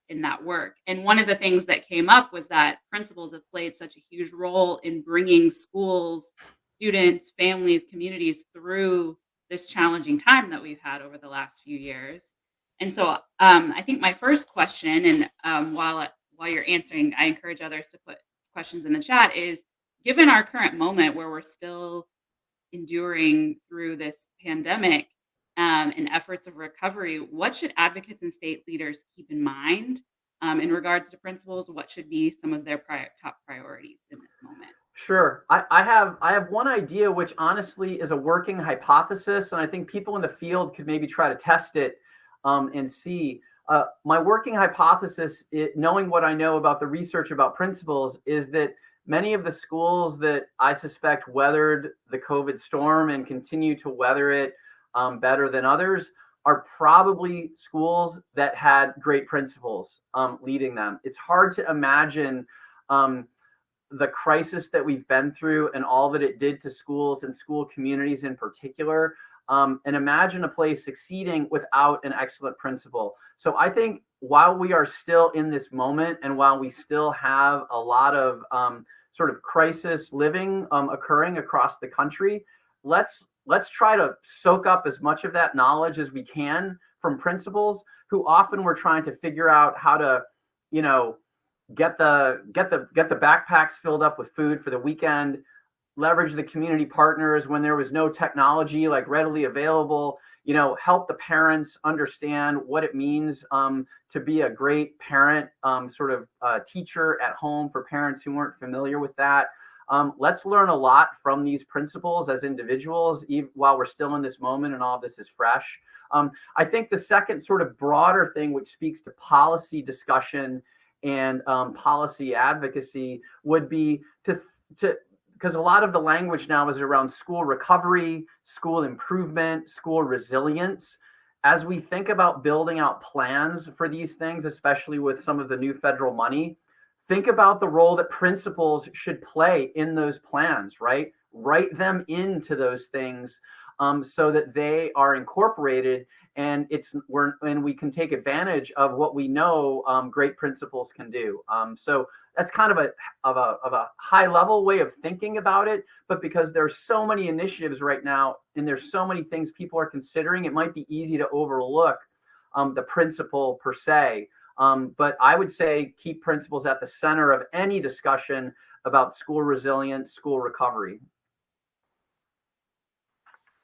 in that work. And one of the things that came up was that principals have played such a huge role in bringing schools, students, families, communities through this challenging time that we've had over the last few years. And so I think my first question, and while you're answering, I encourage others to put questions in the chat, is given our current moment where we're still enduring through this pandemic and efforts of recovery, what should advocates and state leaders keep in mind in regards to principals? What should be some of their top priorities in this moment? Sure. I have one idea, which honestly is a working hypothesis, and I think people in the field could maybe try to test it and see. My working hypothesis, knowing what I know about the research about principals, is that many of the schools that I suspect weathered the COVID storm and continue to weather it better than others are probably schools that had great principals leading them. It's hard to imagine the crisis that we've been through and all that it did to schools and school communities in particular, and imagine a place succeeding without an excellent principal. So I think while we are still in this moment and while we still have a lot of sort of crisis living occurring across the country, let's try to soak up as much of that knowledge as we can from principals who often were trying to figure out how to, get the backpacks filled up with food for the weekend, leverage the community partners when there was no technology like readily available, help the parents understand what it means to be a great parent, sort of teacher at home for parents who weren't familiar with that. Let's learn a lot from these principals as individuals, even while we're still in this moment and all of this is fresh. I think the second sort of broader thing, which speaks to policy discussion and policy advocacy, would be to because a lot of the language now is around school recovery, school improvement, school resilience. As we think about building out plans for these things, especially with some of the new federal money, think about the role that principals should play in those plans, right? Write them into those things so that they are incorporated and we can take advantage of what we know great principals can do. So that's kind of a high level way of thinking about it, but because there's so many initiatives right now and there's so many things people are considering, it might be easy to overlook the principal per se. But I would say keep principals at the center of any discussion about school resilience, school recovery.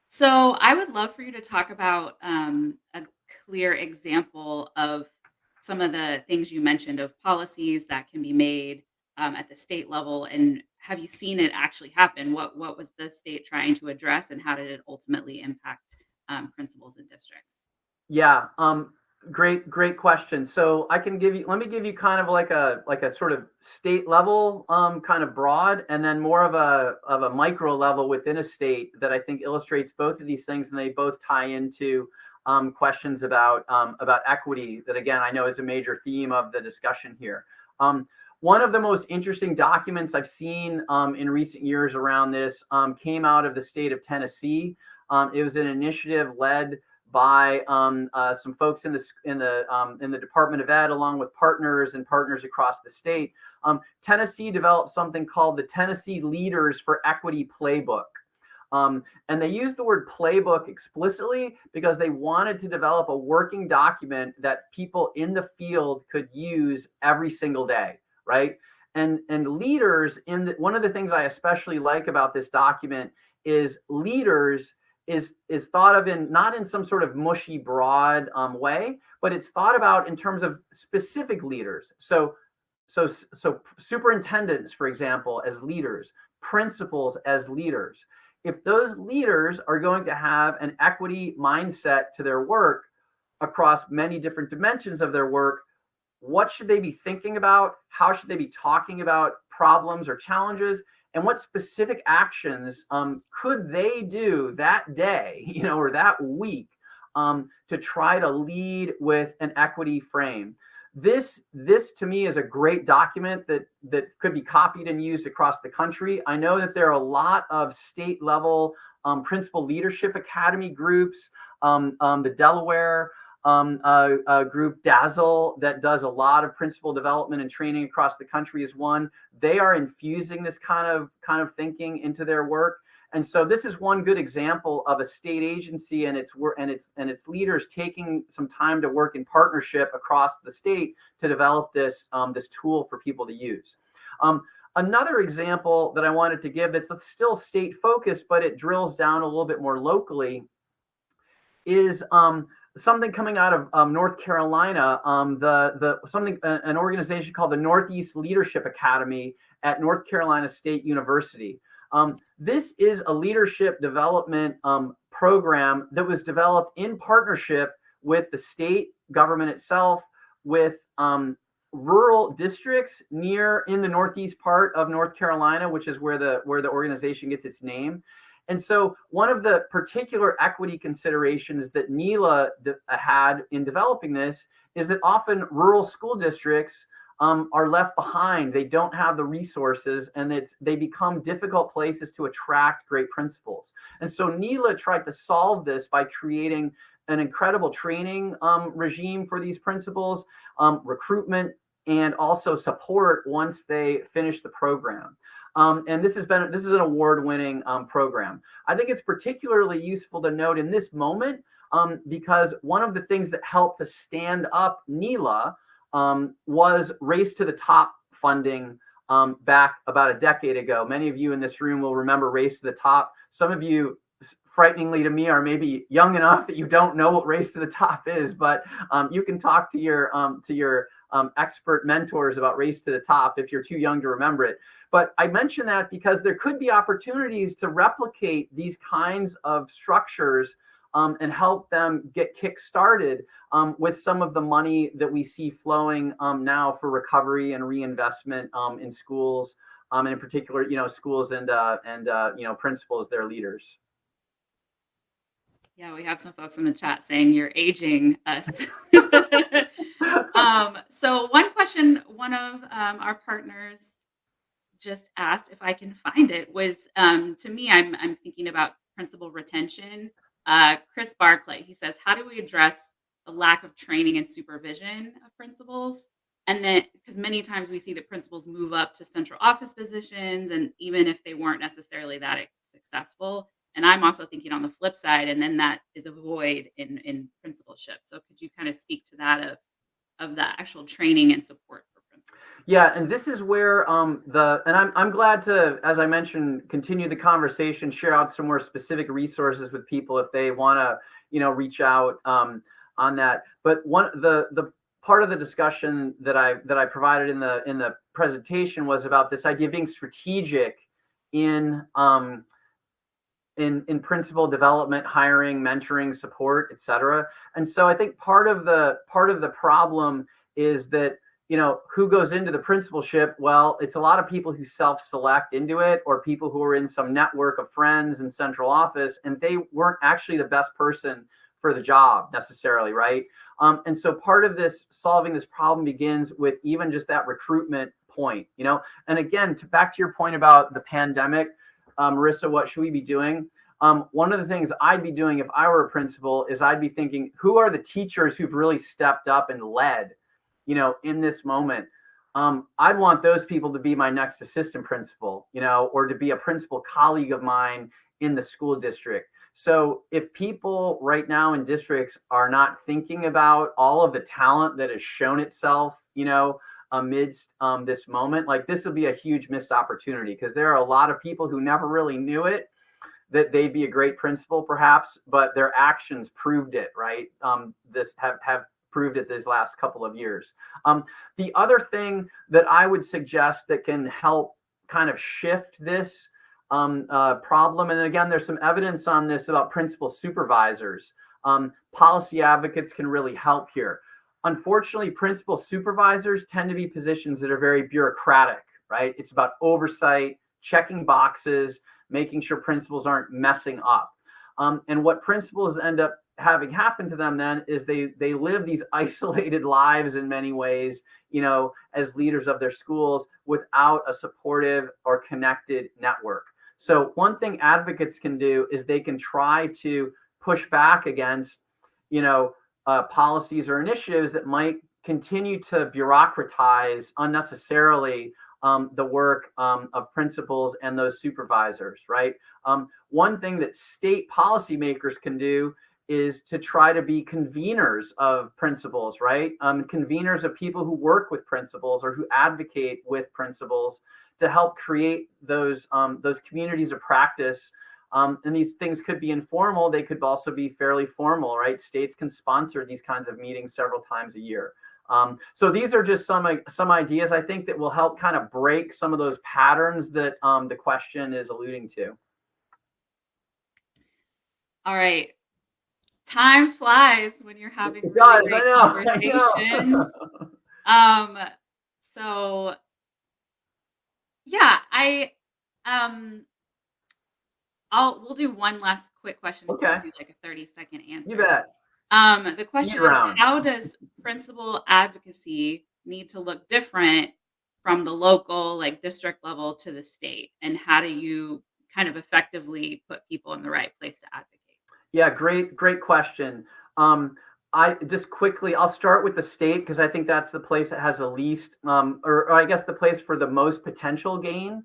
So I would love for you to talk about a clear example of some of the things you mentioned of policies that can be made at the state level, and have you seen it actually happen? What was the state trying to address, and how did it ultimately impact principals and districts? Yeah, great question. So let me give you kind of like a sort of state level, kind of broad, and then more of a micro level within a state that I think illustrates both of these things, and they both tie into questions about equity that, again, I know is a major theme of the discussion here. One of the most interesting documents I've seen in recent years around this came out of the state of Tennessee. It was an initiative led by some folks in the Department of Ed, along with partners across the state. Tennessee developed something called the Tennessee Leaders for Equity Playbook. And they used the word playbook explicitly because they wanted to develop a working document that people in the field could use every single day, right? And leaders, one of the things I especially like about this document is leaders is thought of not in some sort of mushy, broad way, but it's thought about in terms of specific leaders. So superintendents, for example, as leaders, principals as leaders. If those leaders are going to have an equity mindset to their work across many different dimensions of their work, what should they be thinking about? How should they be talking about problems or challenges? And what specific actions could they do that day, or that week, to try to lead with an equity frame? This to me is a great document that could be copied and used across the country. I know that there are a lot of state level principal leadership academy groups. The Delaware group Dazzle that does a lot of principal development and training across the country is one. They are infusing this kind of thinking into their work. And so this is one good example of a state agency and its leaders taking some time to work in partnership across the state to develop this tool for people to use. Another example that I wanted to give that's still state focused, but it drills down a little bit more locally, is something coming out of North Carolina, an organization called the Northeast Leadership Academy at North Carolina State University. This is a leadership development program that was developed in partnership with the state government itself, with rural districts in the northeast part of North Carolina, which is where the organization gets its name. And so one of the particular equity considerations that NELA had in developing this is that often rural school districts are left behind. They don't have the resources, and they become difficult places to attract great principals. And so NELA tried to solve this by creating an incredible training regime for these principals, recruitment, and also support once they finish the program. And this is an award-winning program. I think it's particularly useful to note in this moment because one of the things that helped to stand up NELA was Race to the Top funding back about a decade ago. Many of you in this room will remember Race to the Top. Some of you, frighteningly to me, are maybe young enough that you don't know what Race to the Top is, but you can talk to your expert mentors about Race to the Top if you're too young to remember it. But I mention that because there could be opportunities to replicate these kinds of structures and help them get kick-started with some of the money that we see flowing now for recovery and reinvestment in schools, and in particular, schools and principals, their leaders. Yeah, we have some folks in the chat saying you're aging us. So one question one of our partners just asked, if I can find it, was to me, I'm thinking about principal retention. Chris Barclay, he says, how do we address the lack of training and supervision of principals? And then, because many times we see that principals move up to central office positions, and even if they weren't necessarily that successful. And I'm also thinking on the flip side, and then that is a void in principalship. So could you kind of speak to that of the actual training and support for principals? Yeah, and this is where I'm glad to, as I mentioned, continue the conversation, share out some more specific resources with people if they want to, reach out on that. But the part of the discussion that I provided in the presentation was about this idea of being strategic in principal development, hiring, mentoring, support, et cetera. And so I think part of the problem is that, who goes into the principalship? Well, it's a lot of people who self-select into it, or people who are in some network of friends in central office, and they weren't actually the best person for the job necessarily, right? And so part of this, solving this problem, begins with even just that recruitment point, And again, back to your point about the pandemic, Marissa, what should we be doing? One of the things I'd be doing if I were a principal is I'd be thinking, who are the teachers who've really stepped up and led, in this moment? I'd want those people to be my next assistant principal, or to be a principal colleague of mine in the school district. So if people right now in districts are not thinking about all of the talent that has shown itself, amidst this moment, like, this will be a huge missed opportunity, because there are a lot of people who never really knew it, that they'd be a great principal perhaps, but their actions proved it, right? This have proved it these last couple of years. The other thing that I would suggest that can help kind of shift this problem, and again, there's some evidence on this about principal supervisors. Policy advocates can really help here. Unfortunately, principal supervisors tend to be positions that are very bureaucratic, right? It's about oversight, checking boxes, making sure principals aren't messing up. And what principals end up having happen to them then is they live these isolated lives in many ways, as leaders of their schools, without a supportive or connected network. So one thing advocates can do is they can try to push back against, policies or initiatives that might continue to bureaucratize unnecessarily the work of principals and those supervisors, right? One thing that state policymakers can do is to try to be conveners of principals, right? Conveners of people who work with principals or who advocate with principals to help create those communities of practice. And these things could be informal. They could also be fairly formal, right? States can sponsor these kinds of meetings several times a year. So these are just some ideas, I think, that will help kind of break some of those patterns that the question is alluding to. All right. Time flies when you're having It really does, great conversations. So yeah, we'll do one last quick question before we do like a 30-second answer. You bet. The question is, how does principal advocacy need to look different from the local, like district level, to the state? And how do you kind of effectively put people in the right place to advocate? Yeah, great question. I'll start with the state, because I think that's the place that has the least, or I guess the place for the most potential gain.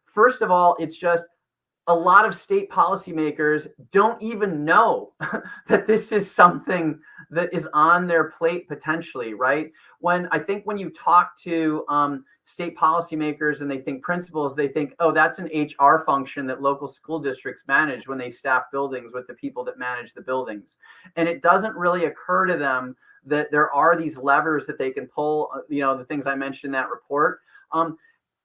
First of all, it's just a lot of state policymakers don't even know that this is something that is on their plate potentially, right? When you talk to state policymakers and they think principals, they think, oh, that's an HR function that local school districts manage when they staff buildings with the people that manage the buildings. And it doesn't really occur to them that there are these levers that they can pull, the things I mentioned in that report. And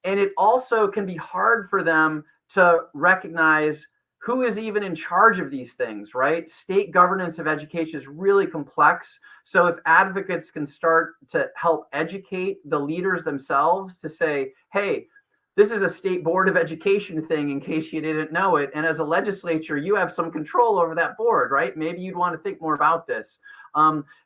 it also can be hard for them to recognize who is even in charge of these things, right? State governance of education is really complex. So if advocates can start to help educate the leaders themselves to say, hey, this is a state board of education thing, in case you didn't know it. And as a legislature, you have some control over that board, right? Maybe you'd want to think more about this.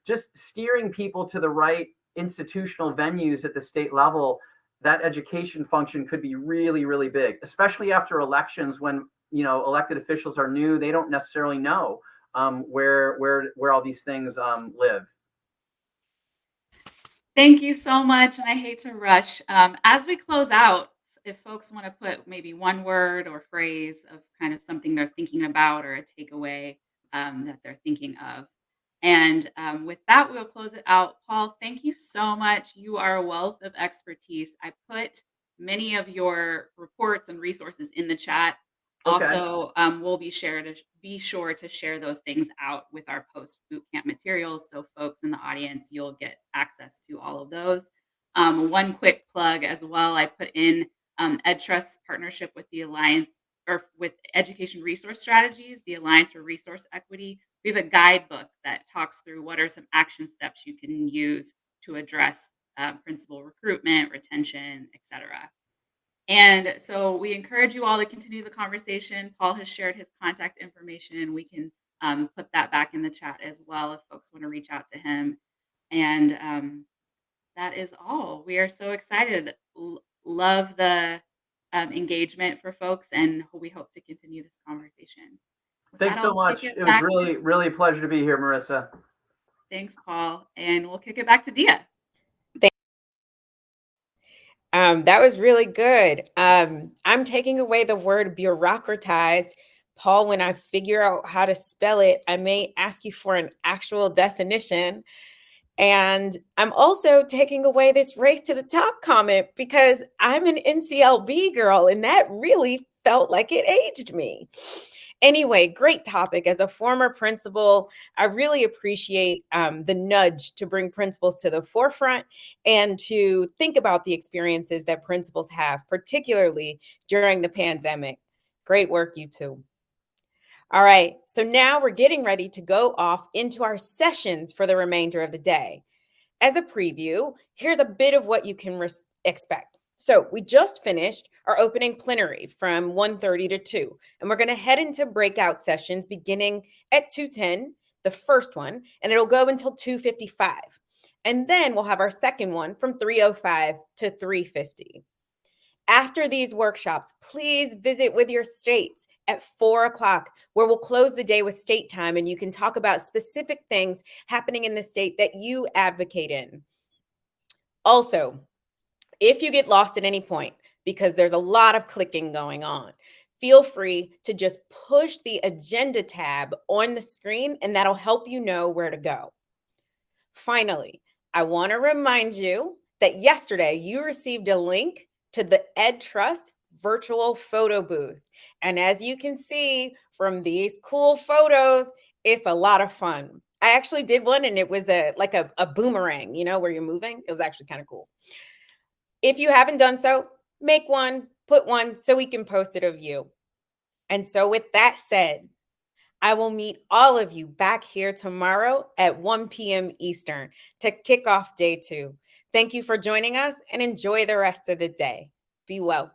Just steering people to the right institutional venues at the state level, that education function could be really, really big, especially after elections when, elected officials are new. They don't necessarily know where all these things live. Thank you so much. And I hate to rush. As we close out, if folks want to put maybe one word or phrase of kind of something they're thinking about or a takeaway that they're thinking of. And with that, we'll close it out. Paul, thank you so much. You are a wealth of expertise. I put many of your reports and resources in the chat. Also, we'll be sure to share those things out with our post bootcamp materials. So folks in the audience, you'll get access to all of those. One quick plug as well, I put in EdTrust's partnership with the Alliance, or with Education Resource Strategies, the Alliance for Resource Equity. We have a guidebook that talks through what are some action steps you can use to address principal recruitment, retention, etc. And so we encourage you all to continue the conversation. Paul has shared his contact information. We can put that back in the chat as well if folks want to reach out to him. And that is all. We are so excited. Love the engagement for folks, and we hope to continue this conversation. With Thanks that, so I'll much. kick It was back really, really a pleasure to be here, Marissa. Thanks, Paul. And we'll kick it back to Dia. That was really good. I'm taking away the word bureaucratized. Paul, when I figure out how to spell it, I may ask you for an actual definition. And I'm also taking away this race to the top comment because I'm an NCLB girl, and that really felt like it aged me. Anyway, great topic. As a former principal, I really appreciate the nudge to bring principals to the forefront and to think about the experiences that principals have, particularly during the pandemic. Great work, you two. All right, so now we're getting ready to go off into our sessions for the remainder of the day. As a preview, here's a bit of what you can expect. So we just finished our opening plenary from 1:30 to 2, and we're going to head into breakout sessions beginning at 2:10, the first one, and it'll go until 2:55. And then we'll have our second one from 3:05 to 3:50. After these workshops, please visit with your states at 4 o'clock, where we'll close the day with state time, and you can talk about specific things happening in the state that you advocate in. Also, if you get lost at any point, because there's a lot of clicking going on, feel free to just push the agenda tab on the screen, and that'll help you know where to go. Finally, I want to remind you that yesterday you received a link to the EdTrust virtual photo booth. And as you can see from these cool photos, it's a lot of fun. I actually did one, and it was like a boomerang, you know, where you're moving. It was actually kind of cool. If you haven't done so, make one, put one so we can post it of you. And so with that said, I will meet all of you back here tomorrow at 1 p.m. Eastern to kick off day 2. Thank you for joining us, and enjoy the rest of the day. Be well.